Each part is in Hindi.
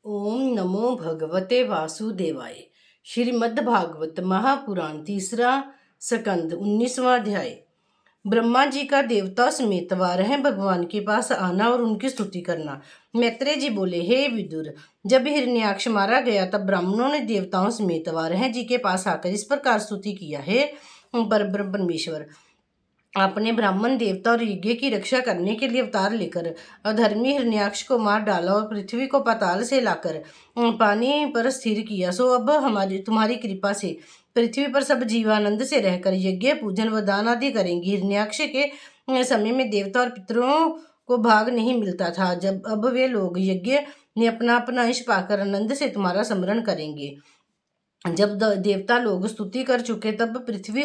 ओम नमो भगवते वासुदेवाय। श्रीमद्भागवत महापुराण तीसरा स्कंद 19वां अध्याय। ब्रह्मा जी का देवता समेत 12 भगवान के पास आना और उनकी स्तुति करना। मैत्रेय जी बोले, हे विदुर, जब हिरण्याक्ष मारा गया तब ब्राह्मणों ने देवताओं समेत 12 जी के पास आकर इस प्रकार स्तुति किया, हे परब्रह्म परमेश्वर, आपने ब्राह्मण देवता और यज्ञ की रक्षा करने के लिए अवतार लेकर अधर्मी हिरण्याक्ष को मार डाला और पृथ्वी को पाताल से लाकर पानी पर स्थिर किया। सो अब हमारी तुम्हारी कृपा से पृथ्वी पर सब जीवानंद से रहकर यज्ञ पूजन व दान आदि करेंगे। हिरण्याक्ष के समय में देवता और पितरों को भाग नहीं मिलता था। जब अब वे लोग यज्ञ ने अपना अपना अंश पाकर आनंद से तुम्हारा स्मरण करेंगे। जब देवता लोग स्तुति कर चुके तब पृथ्वी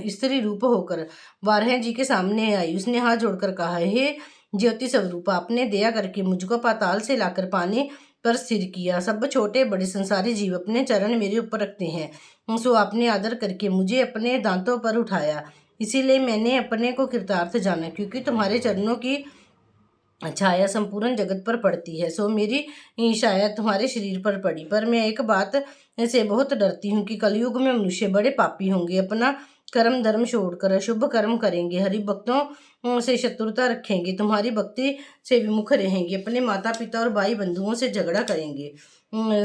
स्त्री रूप होकर 12 जी के सामने आई। उसने हाथ जोड़कर कहा, हे ज्योति स्वरूप, आपने दया करके मुझको पाताल से लाकर पानी पर स्थिर किया। सब छोटे बड़े संसारी जीव अपने चरण मेरे ऊपर रखते हैं, सो आपने आदर करके मुझे अपने दांतों पर उठाया। इसीलिए मैंने अपने को कृतार्थ जाना, क्योंकि तुम्हारे चरणों की छाया संपूर्ण जगत पर पड़ती है, सो मेरी शायद तुम्हारे शरीर पर पड़ी। पर मैं एक बात से बहुत डरती हूँ कि कलयुग में मनुष्य बड़े पापी होंगे, अपना कर्म धर्म छोड़कर अशुभ कर्म करेंगे, हरि भक्तों से शत्रुता रखेंगे, तुम्हारी भक्ति से विमुख रहेंगे, अपने माता पिता और भाई बंधुओं से झगड़ा करेंगे,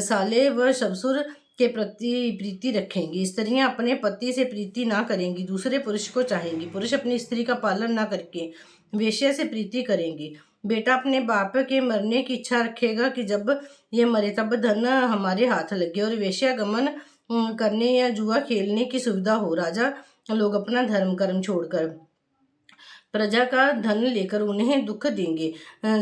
साले व ससुर के प्रति प्रीति रखेंगे, स्त्रियां अपने पति से प्रीति ना करेंगी, दूसरे पुरुष को चाहेंगी, पुरुष अपनी स्त्री का पालन ना करके वेश्या से प्रीति करेंगे, बेटा अपने बाप के मरने की इच्छा रखेगा कि जब ये मरे तब धन हमारे हाथ लगे और वेश्या गमन करने या जुआ खेलने की सुविधा हो। राजा लोग अपना धर्म कर्म छोड़कर प्रजा का धन लेकर उन्हें दुख देंगे।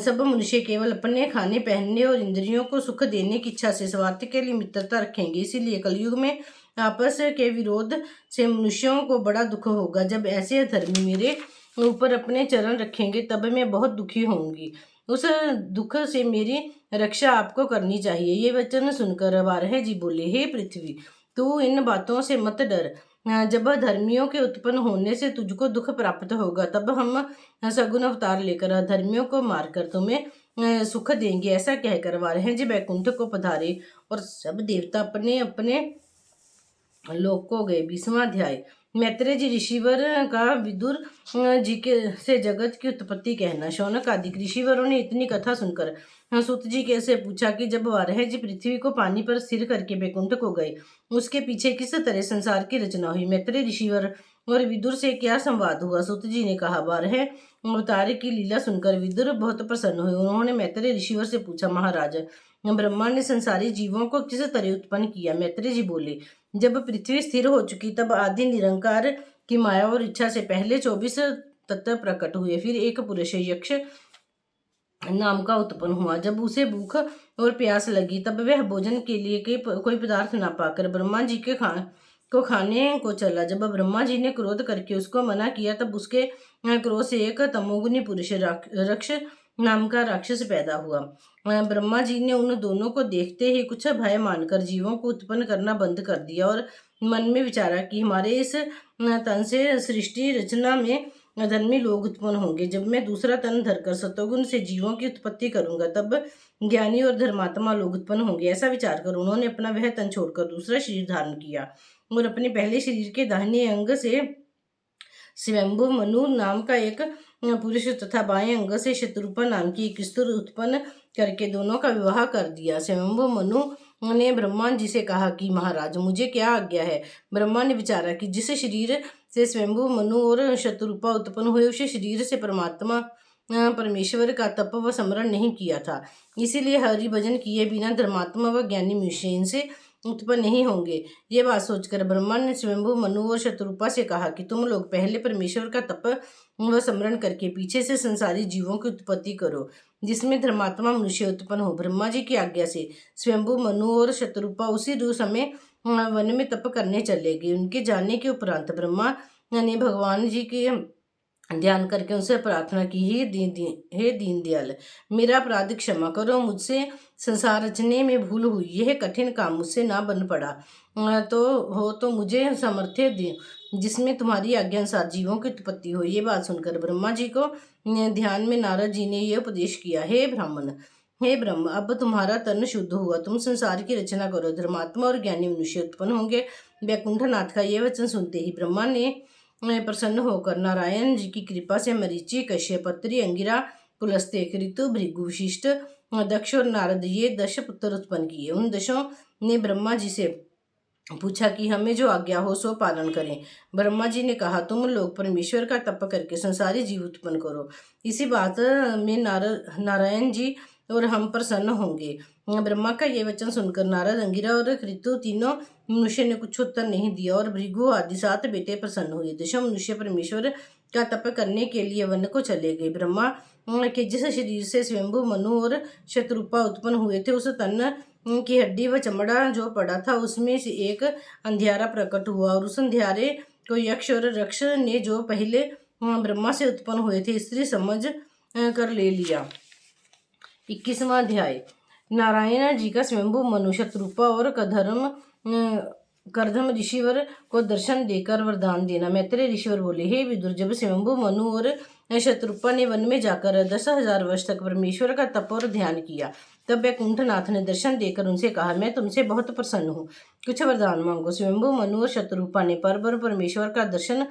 सब मनुष्य केवल अपने खाने पहनने और इंद्रियों को सुख देने की इच्छा से स्वार्थ के लिए मित्रता रखेंगे। इसीलिए कलयुग में आपस के विरोध से मनुष्यों को बड़ा दुख होगा। जब ऐसे धर्मी मेरे ऊपर अपने चरण रखेंगे तब मैं बहुत दुखी होंगी। उस दुख से मेरी रक्षा आपको करनी चाहिए। ये वचन सुनकर 12 जी बोले, हे पृथ्वी, तू इन बातों से मत डर। जब धर्मियों के उत्पन्न होने से तुझको दुख प्राप्त होगा तब हम सगुन अवतार लेकर अधर्मियों को मारकर तुम्हें सुख देंगे। ऐसा कहकर 12 जी बैकुंठ को पधारे और सब देवता अपने अपने लोक को गए। 20वां अध्याय। मैत्रेय जी ऋषिवर का विदुर जी के से जगत की उत्पत्ति कहना। शौनक आदि ऋषिवरों ने इतनी कथा सुनकर सूत जी कैसे पूछा कि जब 12 जी पृथ्वी को पानी पर स्थिर करके बैकुंठ को गए, उसके पीछे किस तरह संसार की रचना हुई। मैत्रेय ऋषिवर और विदुर से क्या संवाद हुआ। सूत जी ने कहा, 12 अवतार की लीला सुनकर विदुर बहुत प्रसन्न हुए। उन्होंने मैत्रेय ऋषिवर से पूछा, महाराज, ब्रह्मा ने संसारी जीवों को किस तरह उत्पन्न किया। मैत्रेय जी बोले, जब पृथ्वी स्थिर हो चुकी तब आदि निरंकार की माया और इच्छा से पहले 24 तत्व प्रकट हुए। फिर एक पुरुष यक्ष नाम का उत्पन्न हुआ। जब उसे भूख और प्यास लगी तब वह भोजन के लिए कोई पदार्थ ना पाकर ब्रह्मा जी के खाने को चला। जब ब्रह्मा जी ने क्रोध करके उसको मना किया तब उसके क्रोध से एक तमोगुनी पुरुष रक्ष नाम का राक्षस पैदा हुआ। ब्रह्मा जी ने उन दोनों को देखते ही कुछ भय मानकर जीवों को उत्पन्न करना बंद कर दिया और मन में विचारा कि हमारे इस तन से सृष्टि रचना में धर्मी लोग उत्पन्न होंगे। जब मैं दूसरा तन धरकर सतोगुण से जीवों की उत्पत्ति करूंगा तब ज्ञानी और धर्मात्मा लोग उत्पन्न होंगे। ऐसा विचार कर उन्होंने अपना वह तन छोड़कर दूसरा शरीर धारण किया और अपने पहले शरीर के दाहिने अंग से स्वयंभु मनु नाम का एक पुरुष तथा बाएं अंग से शत्रुपा नाम की एक स्त्री उत्पन्न करके दोनों का विवाह कर दिया। स्वयंभु मनु ने ब्रह्मा जी से कहा कि महाराज, मुझे क्या आज्ञा है। ब्रह्मा ने विचारा कि जिस शरीर से स्वयंभु मनु और शत्रुपा उत्पन्न हुए उस शरीर से परमात्मा परमेश्वर का तप व स्मरण नहीं किया था, इसीलिए हरि भजन किए बिना धर्मात्मा व ज्ञानी मनुष्य इनसे उत्पन्न नहीं होंगे। ये बात सोचकर ब्रह्मा ने स्वयंभु मनु और शत्रुपा से कहा कि तुम लोग पहले परमेश्वर का तप व स्मरण करके पीछे से संसारी जीवों की उत्पत्ति करो, जिसमें धर्मात्मा मनुष्य उत्पन्न हो। ब्रह्मा जी की आज्ञा से स्वयंभु मनु और शत्रुपा उसी समय वन में तप करने चले गए। उनके जाने के उपरांत ब्रह्मा ने भगवान जी के ध्यान करके उनसे प्रार्थना की, हे दीन दयाल, मेरा अपराध क्षमा करो, मुझसे संसार रचने में भूल हुई, यह कठिन काम मुझसे ना बन पड़ा तो मुझे सामर्थ्य दे जिसमें तुम्हारी आज्ञा अनुसार जीवों की उत्पत्ति हो। ये बात सुनकर ब्रह्मा जी को ध्यान में नारद जी ने यह उपदेश किया, हे ब्राह्मण, हे ब्रह्म, अब तुम्हारा तन शुद्ध हुआ, तुम संसार की रचना करो, धर्मात्मा और ज्ञानी मनुष्य उत्पन्न होंगे। वैकुंठनाथ का ये वचन सुनते ही ब्रह्मा ने प्रसन्न होकर नारायण जी की कृपा से मरीचि, कश्यप, अत्रि, अंगिरा, पुलस्त्य, ऋतु, भृगु, वशिष्ठ, दक्ष और नारद ये 10 पुत्र उत्पन्न किए। उन 10 ने ब्रह्मा जी से पूछा कि हमें जो आज्ञा हो सो पालन करें। ब्रह्मा जी ने कहा, तुम लोग परमेश्वर का तप करके संसारी जीव उत्पन्न करो। इसी बात में नारायण जी और हम प्रसन्न होंगे। ब्रह्मा का ये वचन सुनकर नारद, अंगिरा और ऋतु तीनों मनुष्य ने कुछ उत्तर नहीं दिया और भृगु आदि 7 बेटे प्रसन्न हुए। 10 मनुष्य परमेश्वर का तप करने के लिए वन को चले गए। ब्रह्मा के जिस शरीर से स्वयंभू, मनु और शत्रुपा उत्पन्न हुए थे, उस तन की हड्डी व चमड़ा जो पड़ा था उसमें से एक अंधियारा प्रकट हुआ और उस अंधियारे को यक्ष और रक्ष ने जो पहले ब्रह्मा से उत्पन्न हुए थे स्त्री समझ कर ले लिया। 21वां अध्याय। नारायण जी का स्वयंभू, मनु, शत्रुपा और करधम ऋषिवर को दर्शन देकर वरदान देना। मैत्रेय ऋषिवर बोले, हे विदुर, जब स्वयंभू, मनु और शत्रुपा ने वन में जाकर 10,000 वर्ष तक परमेश्वर का तप और ध्यान किया, तब वैकुंठनाथ ने दर्शन देकर उनसे कहा, मैं तुमसे बहुत प्रसन्न हूँ, कुछ वरदान मांगो। स्वयंभू, मनु और शत्रुपा ने परमेश्वर का दर्शन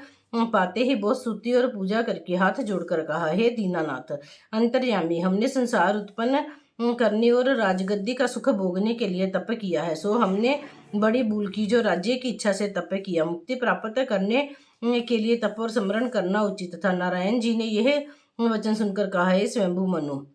पाते ही बहुत स्तुति और पूजा करके हाथ जोड़कर कहा, हे दीनानाथ अंतर्यामी, हमने संसार उत्पन्न करने और राजगद्दी का सुख भोगने के लिए तप किया है, सो हमने बड़ी भूल की जो राज्य की इच्छा से तप किया। मुक्ति प्राप्त करने के लिए तप और स्मरण करना उचित था। नारायण जी ने यह वचन सुनकर कहा, हे स्वयंभू मनु,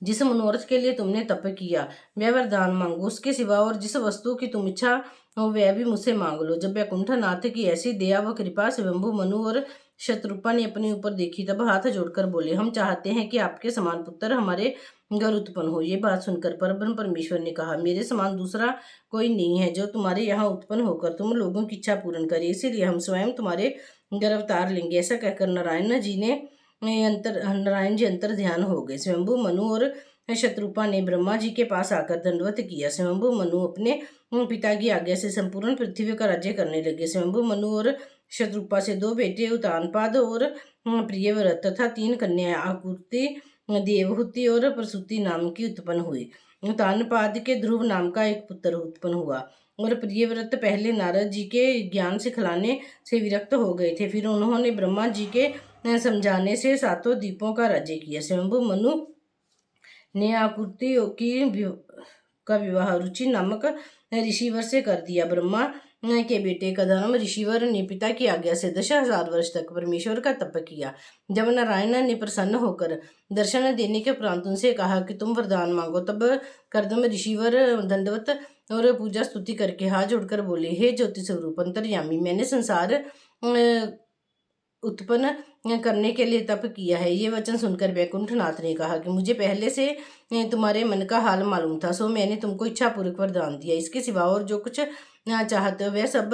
जिस मनोरथ के लिए तुमने तप किया वह वरदान मांगो, उसके सिवा और जिस वस्तु की तुम इच्छा हो वह भी मुझसे मांग लो। जब वैकुंठनाथ की ऐसी दया व कृपा स्वयंभू, मनु और शत्रुपा ने अपने ऊपर देखी, तब हाथ जोड़कर बोले, हम चाहते हैं कि आपके समान पुत्र हमारे घर उत्पन्न हो। ये बात सुनकर परब्रह्म परमेश्वर ने कहा, मेरे समान दूसरा कोई नहीं है जो तुम्हारे यहाँ उत्पन्न होकर तुम लोगों की इच्छा पूर्ण करे, इसीलिए हम स्वयं तुम्हारे घर अवतार लेंगे। ऐसा कहकर नारायण जी अंतर ध्यान हो गए। स्वयंभू, मनु और शत्रुपा ने ब्रह्मा जी के पास आकर दंडवत किया। स्वयंभू मनु अपने पिता की आज्ञा से संपूर्ण पृथ्वी का राज्य करने लगे। स्वयंभू मनु और शत्रुपा से 2 बेटे उत्तानपाद और प्रियव्रत तथा 3 कन्याएं आकुति, देवहूति और प्रसूति नाम की उत्पन्न हुई। उत्तानपाद के ध्रुव नाम का एक पुत्र उत्पन्न हुआ और प्रियव्रत पहले नारद जी के ज्ञान सिखलाने से विरक्त हो गए थे। फिर उन्होंने ब्रह्मा जी के समझाने से 7 द्वीपों का राज्य किया। स्वयंभू मनु ने आकुति का विवाह रुचि नामक ऋषिवर से कर दिया। ब्रह्मा के बेटे कदम ऋषिवर ने पिता की आज्ञा से 10,000 वर्ष तक परमेश्वर का तप किया। जब नारायण ने प्रसन्न होकर दर्शन देने के उपरांत उनसे कहा कि तुम वरदान मांगो, तब कर्दम ऋषिवर दंडवत और पूजा स्तुति करके हाथ जोड़कर बोले, हे ज्योति स्वरूप अंतर्यामी, मैंने संसार उत्पन्न करने के लिए तप किया है। ये वचन सुनकर वैकुंठनाथ ने कहा कि मुझे पहले से तुम्हारे मन का हाल मालूम था, सो मैंने तुमको इच्छा पूर्वक वरदान दिया। इसके सिवा और जो कुछ चाहते हो वह सब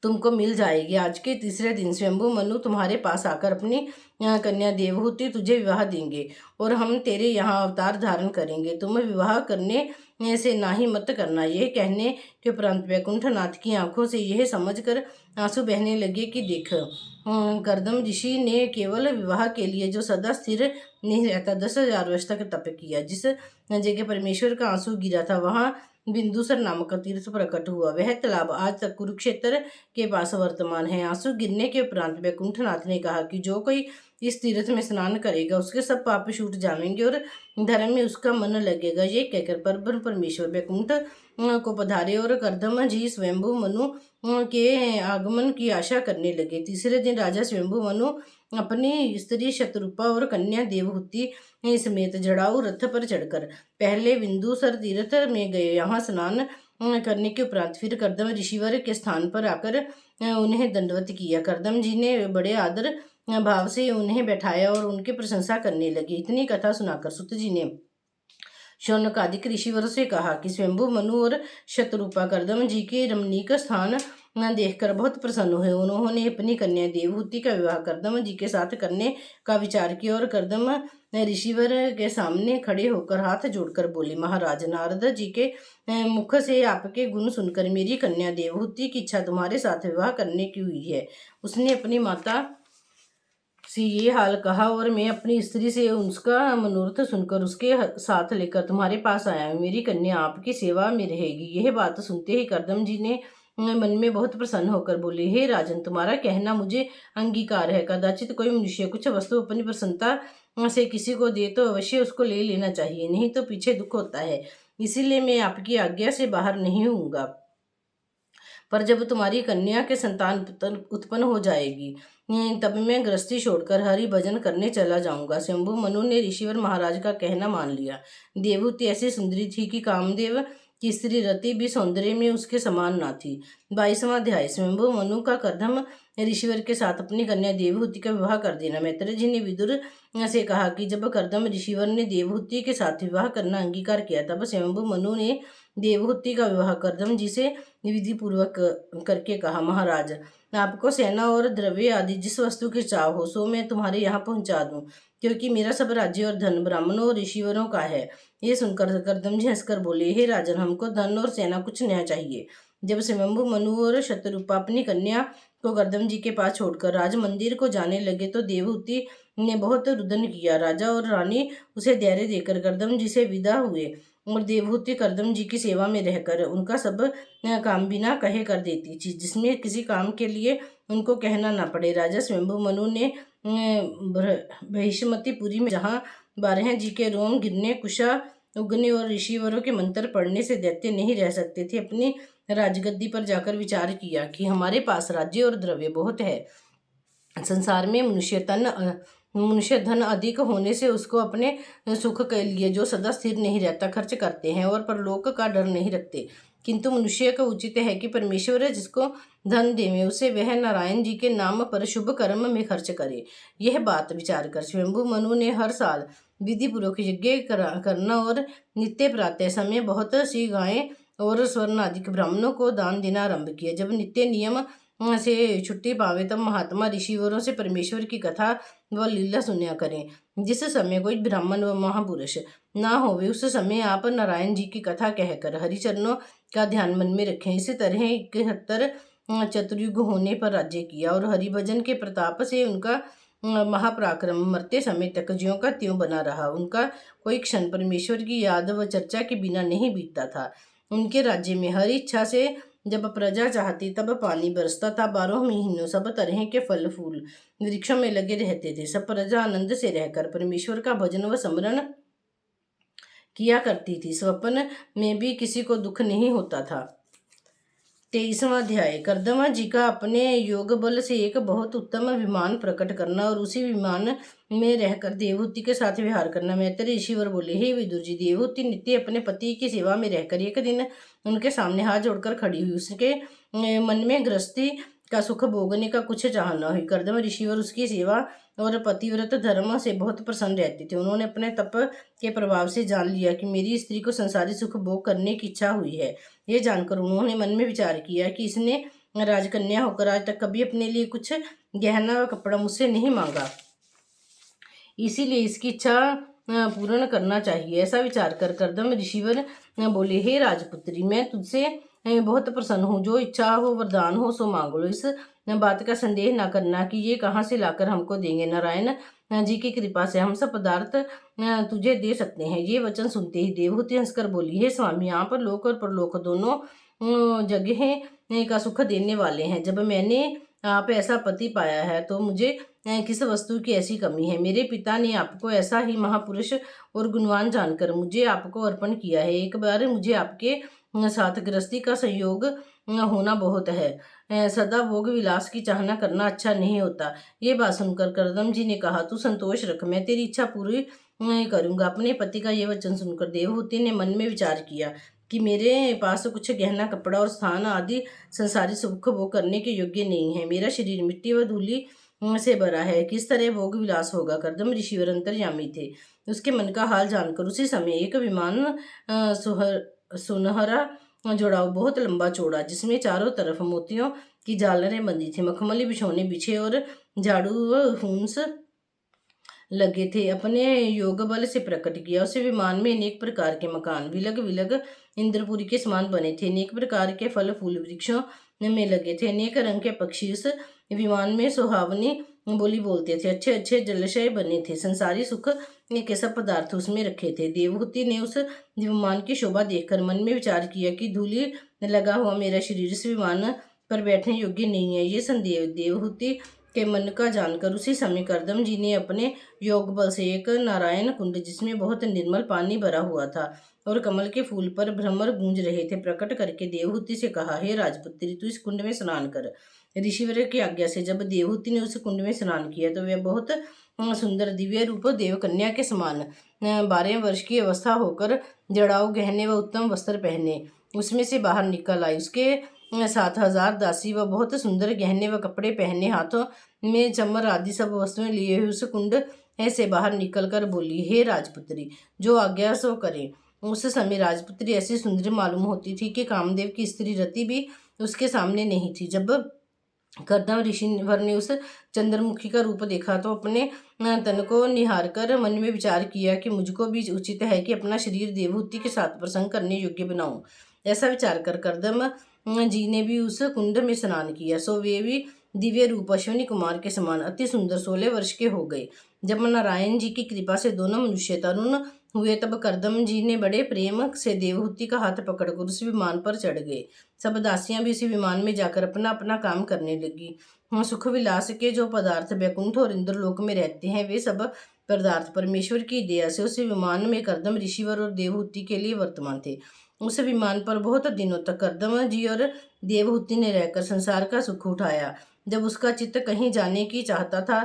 तुमको मिल जाएगी। आज के तीसरे दिन स्वयंभू मनु तुम्हारे पास आकर अपनी कन्या देवहूति तुझे विवाह देंगे और हम तेरे यहाँ अवतार धारण करेंगे। तुम विवाह करने से ना ही मत करना। यह कहने के उपरांत वैकुंठनाथ की आंखों से यह समझकर आंसू बहने लगे कि देख, कर्दम ऋषि ने केवल विवाह के लिए जो सदा स्थिर नहीं रहता 10,000 वर्ष तक तप किया। जिस जगह परमेश्वर का आंसू गिरा था वहाँ बिंदुसर नामक तीर्थ प्रकट हुआ। वह तालाब आज तक कुरुक्षेत्र के पास वर्तमान है। आंसू गिरने के उपरांत वैकुंठनाथ ने कहा कि जो कोई इस तीर्थ में स्नान करेगा उसके सब पाप छूट जाएंगे और धर्म में उसका मन लगेगा। ये कहकर परब्रह्म परमेश्वर वैकुंठ को पधारे और कर्दम जी स्वयंभू मनु के आगमन की आशा करने लगे। तीसरे दिन राजा स्वयंभू मनु अपनी स्त्री शत्रुपा और कन्या देवहूति समेत जड़ाऊ रथ पर चढ़कर पहले बिंदुसर तीर्थ में गए। यहाँ स्नान करने के उपरांत फिर कर्दम ऋषिवर के स्थान पर आकर उन्हें दंडवत किया। कर्दम जी ने बड़े आदर भाव से उन्हें बैठाया और उनकी प्रशंसा करने लगे। इतनी कथा सुनाकर सुत जी ने शौनकादिक ऋषिवर से कहा कि स्वयंभू मनु और शत्रुपा कर्दम जी के रमणीक स्थान देखकर बहुत प्रसन्न हुए। उन्होंने अपनी कन्या देवहूति का विवाह कर्दम जी के साथ करने का विचार किया और कर्दम ऋषिवर के सामने खड़े होकर हाथ जोड़कर बोले, महाराज, नारद जी के मुख से आपके गुण सुनकर मेरी कन्या देवहूति की इच्छा तुम्हारे साथ विवाह करने की हुई है। उसने अपनी माता से ये हाल कहा और मैं अपनी स्त्री से उसका मनोरथ सुनकर उसके साथ लेकर तुम्हारे पास आया हूँ। मेरी कन्या आपकी सेवा में रहेगी। यह बात सुनते ही कर्दम जी ने मन में बहुत प्रसन्न होकर बोले, हे राजन, तुम्हारा कहना मुझे अंगीकार है। कदाचित कोई मनुष्य कुछ वस्तु अपनी प्रसन्नता से किसी को दे तो अवश्य उसको ले लेना चाहिए, नहीं तो पीछे दुख होता है। इसीलिए मैं आपकी आज्ञा से बाहर नहीं होऊंगा। पर जब तुम्हारी कन्या के संतान उत्पन्न हो जाएगी, तब मैं गृहस्थी छोड़कर हरि भजन करने चला जाऊंगा। शंभु मनु ने ऋषिवर महाराज का कहना मान लिया। देवहूति ऐसी सुंदरी थी कि कामदेव की स्त्री रति भी सौंदर्य में उसके समान ना थी। 22वां अध्याय। शंभु मनु का कर्दम ऋषिवर के साथ अपनी कन्या देवहूति का विवाह कर देना। मैत्रेय जी ने विदुर से कहा कि जब कर्दम ऋषिवर ने देवहूति के साथ विवाह करना अंगीकार किया, तब शंभु मनु ने देवहूति का विवाह कर्दम जी से विधि पूर्वक करके कहा, महाराज, आपको सेना और द्रव्य आदि जिस वस्तु की चाह हो सो मैं तुम्हारे यहाँ पहुँचा दूँ, क्योंकि मेरा सब राज्य और धन ब्राह्मणों और ऋषिवरों का है। ये सुनकर कर्दम जी हंसकर बोले, हे राजन, हमको धन और सेना कुछ नया चाहिए। जब शंभु मनु और शतरूपा अपनी कन्या को कर्दम जी के पास छोड़कर राज मंदिर को जाने लगे तो देवहूति ने बहुत रुदन किया। राजा और रानी उसे धैर्य देकर कर्दम जी से विदा हुए और देवहूति कर्दम जी की सेवा में रहकर उनका सब काम बिना कहे कर देती थी, जिसमें किसी काम के लिए उनको कहना ना पड़े। राजा शंभु मनु ने बहिष्मतिपुरी में, जहाँ 12 जी के रोम गिरने, कुशा उगने और ऋषिवरों के मंत्र पढ़ने से दैत्य नहीं रह सकते थे, अपनी राजगद्दी पर जाकर विचार किया कि हमारे पास राज्य और द्रव्य बहुत है। संसार में मनुष्य धन अधिक होने से उसको अपने सुख के लिए, जो सदा स्थिर नहीं रहता, खर्च करते हैं और परलोक का डर नहीं रखते। किंतु मनुष्य का उचित है कि परमेश्वर जिसको धन देवे उसे वह नारायण जी के नाम पर शुभ कर्म में खर्च करे। यह बात विचार कर शंभु मनु ने हर साल विधि पूर्वक यज्ञ करना और नित्य प्रातः समय बहुत सी गायें और स्वर्ण आदि ब्राह्मणों को दान देना आरंभ किया। जब नित्य नियम से छुट्टी पावे तब महात्मा ऋषिवरों से परमेश्वर की कथा व लीला सुनया करें। जिस समय कोई ब्राह्मण व महापुरुष ना होवे उस समय आप नारायण जी की कथा कहकर हरिचरणों का ध्यान मन में रखें। इसी तरह 71 चतुर्युग होने पर राज्य किया और हरिभजन के प्रताप से उनका महापराक्रम मरते समय तक ज्यों का त्यों बना रहा। उनका कोई क्षण परमेश्वर की याद व चर्चा के बिना नहीं बीतता था। उनके राज्य में हर इच्छा से जब प्रजा चाहती तब पानी बरसता था। 12 महीनों सब तरह के फल फूल वृक्षों में लगे रहते थे। सब प्रजा आनंद से रहकर परमेश्वर का भजन व स्मरण किया करती थी। स्वप्न में भी किसी को दुख नहीं होता था। 23वां अध्याय। कर्दमा जी का अपने योग बल से एक बहुत उत्तम विमान प्रकट करना और उसी विमान में रहकर देवहूति के साथ विहार करना। मैत्रेय ऋषिवर बोले, हे विदुर जी, देवहूति नित्य अपने पति की सेवा में रहकर एक दिन उनके सामने हाथ जोड़कर खड़ी हुई। उसके मन में गृहस्थी का सुख भोगने का कुछ चाह न हुई। कर्दम ऋषिवर उसकी सेवा और पतिव्रत धर्म से बहुत प्रसन्न रहते थे। उन्होंने अपने तप के प्रभाव से जान लिया कि मेरी स्त्री को संसारी सुख भोग करने की इच्छा हुई है। ये जानकर उन्होंने मन में विचार किया कि इसने राजकन्या होकर आज तक कभी अपने लिए कुछ गहना व कपड़ा मुझसे नहीं मांगा, इसीलिए इसकी इच्छा पूर्ण करना चाहिए। ऐसा विचार कर कर्दम ऋषिवर बोले, हे राजपुत्री, मैं तुझसे बहुत प्रसन्न हूँ। जो इच्छा हो, वरदान हो, सो मांग लो। इस बात का संदेह न करना कि ये कहाँ से लाकर हमको देंगे। नारायण जी की कृपा से हम सब पदार्थ तुझे दे सकते हैं। ये वचन सुनते ही देवहूति हंसकर बोली, हे स्वामी, आप लोक और परलोक दोनों जगह का सुख देने वाले हैं। जब मैंने आप ऐसा पति पाया है तो मुझे किस वस्तु की ऐसी कमी है। मेरे पिता ने आपको ऐसा ही महापुरुष और गुणवान जानकर मुझे आपको अर्पण किया है। एक बार मुझे आपके साथ गृहस्थी का संयोग होना बहुत है। सदा भोग विलास की चाहना करना अच्छा नहीं होता। ये बात सुनकर कर्दम जी ने कहा, तू संतोष रख, मैं तेरी इच्छा पूरी करूंगा। अपने पति का ये वचन सुनकर देवहूति ने मन में विचार किया कि मेरे पास कुछ गहना कपड़ा और स्थान आदि संसारी सुख भोग करने के योग्य नहीं है। मेरा शरीर मिट्टी व धूलि से भरा है, किस तरह भोग विलास होगा। कर्दम ऋषिवर अंतर्यामी थे। उसके मन का हाल जानकर उसी समय एक विमान सुनहरा जोड़ाव बहुत लंबा चौड़ा, जिसमें चारों तरफ मोतियों की झालरें बंधी थी, मखमली बिछौने बिछे और झाड़ू व हूंस लगे थे, अपने योग बल से प्रकट किया। उस विमान में अनेक प्रकार के मकान विलग विलग इंद्रपुरी के समान बने थे। अनेक प्रकार के फल फूल वृक्षों में लगे थे। अनेक रंग के पक्षी उस विमान में सुहावनी बोली बोलते थे। अच्छे अच्छे जलाशय बने थे, संसारी सुख एक ऐसा पदार्थ उसमें रखे थे। देवहूति ने उस विमान की शोभा देखकर मन में विचार किया कि धूलि लगा हुआ मेरा शरीर इस विमान पर बैठने योग्य नहीं है। ये संदेह देवहूति के मन का जानकर उसी समय करदम जी ने अपने योग बल से एक नारायण कुंड, जिसमें बहुत निर्मल पानी भरा हुआ था और कमल के फूल पर भ्रमर गूंज रहे थे, प्रकट करके देवहूति से कहा, हे राजपुत्री, तू इस कुंड में स्नान कर। ऋषिवर की आज्ञा से जब देवहूति ने उस कुंड में स्नान किया तो वह बहुत सुंदर दिव्य रूप देव कन्या के समान 12 वर्ष की अवस्था होकर जड़ाऊ गहने व उत्तम वस्त्र पहने उसमें से बाहर निकल आई। उसके 7,000 दासी व बहुत सुंदर गहने व कपड़े पहने, हाथों में चमर आदि सब वस्तुएं लिए हुए उस कुंड से बाहर निकलकर बोली, हे राजपुत्री, जो आज्ञा सो करे। उस समय राजपुत्री ऐसी सुंदर मालूम होती थी कि कामदेव की स्त्री रति भी उसके सामने नहीं थी। जब करदम ऋषिवर ने उस चंद्रमुखी का रूप देखा तो अपने तन को निहार कर मन में विचार किया कि मुझको भी उचित है कि अपना शरीर देवहूति के साथ प्रसंग करने योग्य बनाऊं। ऐसा विचार कर करदम जी ने भी उस कुंड में स्नान किया। सो वे भी दिव्य रूप अश्विनी कुमार के समान अति सुंदर 16 वर्ष के हो गए। जब नारायण जी की कृपा से दोनों मनुष्य तरुण हुए तब करदम जी ने बड़े प्रेम से देवहूति का हाथ पकड़कर उस विमान पर चढ़ गए। सब दासियां भी इसी विमान में जाकर अपना अपना काम करने लगी। सुख विलास के जो पदार्थ वैकुंठ और इंद्रलोक में रहते हैं वे सब पदार्थ परमेश्वर की दया से उस विमान में करदम ऋषिवर और देवहूति के लिए वर्तमान थे। उस विमान पर बहुत दिनों तक करदम जी और देवहूति ने रहकर संसार का सुख उठाया। जब उसका चित्त कहीं जाने की चाहता था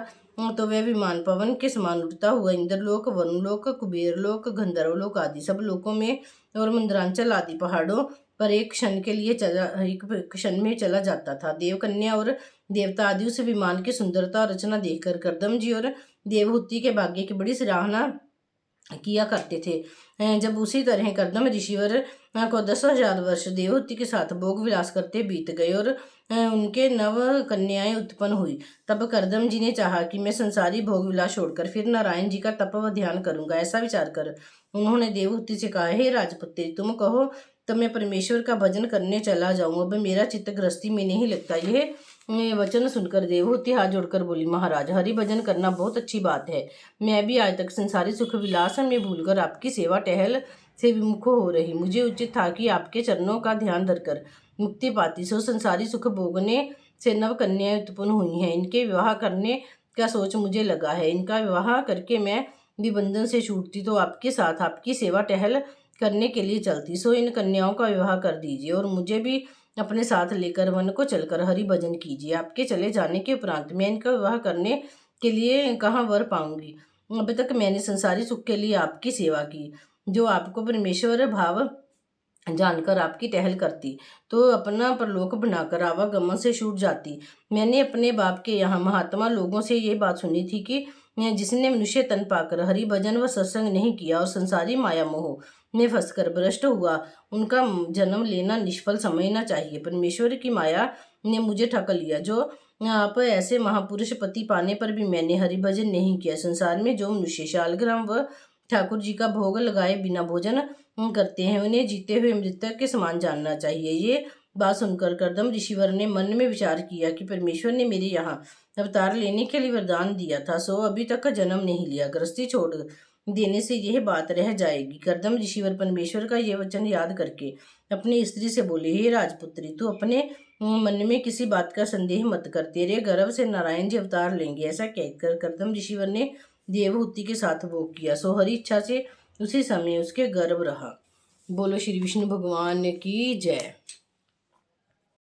तो वह विमान पवन के समान उड़ता हुआ इंद्रलोक, वरुणलोक, कुबेरलोक, गंधर्वलोक आदि सब लोकों में और मंदरांचल आदि पहाड़ों पर एक क्षण में चला जाता था। देवकन्या और देवता आदि उस विमान की सुंदरता और रचना देखकर करदम जी और देवहूति के भाग्य की बड़ी सराहना किया करते थे। जब उसी तरह करदम ऋषिवर को 10,000 वर्ष देवहूति के साथ भोग विलास करते बीत गए और उनके 9 कन्याएं उत्पन्न हुई, तब करदम जी ने चाहा कि मैं संसारी भोग विलास छोड़कर फिर नारायण जी का तप व ध्यान करूंगा। ऐसा विचार कर उन्होंने देवहूति से कहा, हे राजपुत्री, तुम कहो तो मैं परमेश्वर का भजन करने चला जाऊं। अब मेरा चित्त गृहस्थी में नहीं लगता। यह वचन सुनकर देवहूति हाथ जोड़कर बोली, महाराज, हरि भजन करना बहुत अच्छी बात है। मैं भी आज तक संसारी सुख विलास में भूलकर आपकी सेवा टहल से विमुख हो रही। मुझे उचित था कि आपके चरणों का ध्यान धरकर मुक्ति पाती। सो संसारी सुख भोगने से 9 कन्याएं उत्पन्न हुई हैं। इनके विवाह करने का सोच मुझे लगा है। इनका विवाह करके मैं भी बंधन से छूटती तो आपके साथ आपकी सेवा टहल करने के लिए चलती। सो इन कन्याओं का विवाह कर दीजिए और मुझे भी अपने साथ लेकर वन को चलकर हरि भजन कीजिए। आपके चले जाने के उपरांत मैं इनका विवाह करने के लिए कहाँ वर पाऊंगी। अब तक मैंने संसारी सुख के लिए आपकी सेवा की, जो आपको परमेश्वर भाव जानकर आपकी टहल करती तो अपना परलोक बनाकर आवागमन से छूट जाती। मैंने अपने बाप के यहाँ महात्मा लोगों से ये बात सुनी थी कि जिसने मनुष्य तन पाकर हरि भजन व सत्संग नहीं किया और संसारी माया मोह में फंसकर भ्रष्ट हुआ, उनका जन्म लेना निष्फल समझना चाहिए। परमेश्वर की माया ने मुझे ठग लिया। जो आप ऐसे महापुरुष पति पाने पर भी मैंने हरि भजन नहीं किया। संसार में जो मनुष्य शालग्राम व ठाकुर जी का भोग लगाए बिना भोजन करते हैं, उन्हें जीते हुए मृतक के समान जानना चाहिए। ये बात सुनकर करदम ऋषिवर ने मन में विचार किया कि परमेश्वर ने मेरे यहाँ अवतार लेने के लिए वरदान दिया था, सो अभी तक जन्म नहीं लिया। गृहस्थी छोड़ देने से यह बात रह जाएगी। करदम ऋषिवर परमेश्वर का ये वचन याद करके अपनी स्त्री से बोले, हे राजपुत्री, तू अपने मन में किसी बात का संदेह मत कर, तेरे गर्भ से नारायण जी अवतार लेंगे। ऐसा कहकर करदम ऋषिवर ने देवहूति के साथ भोग किया। सो हरि इच्छा से उसी समय उसके गर्भ रहा। बोलो श्री विष्णु भगवान की जय।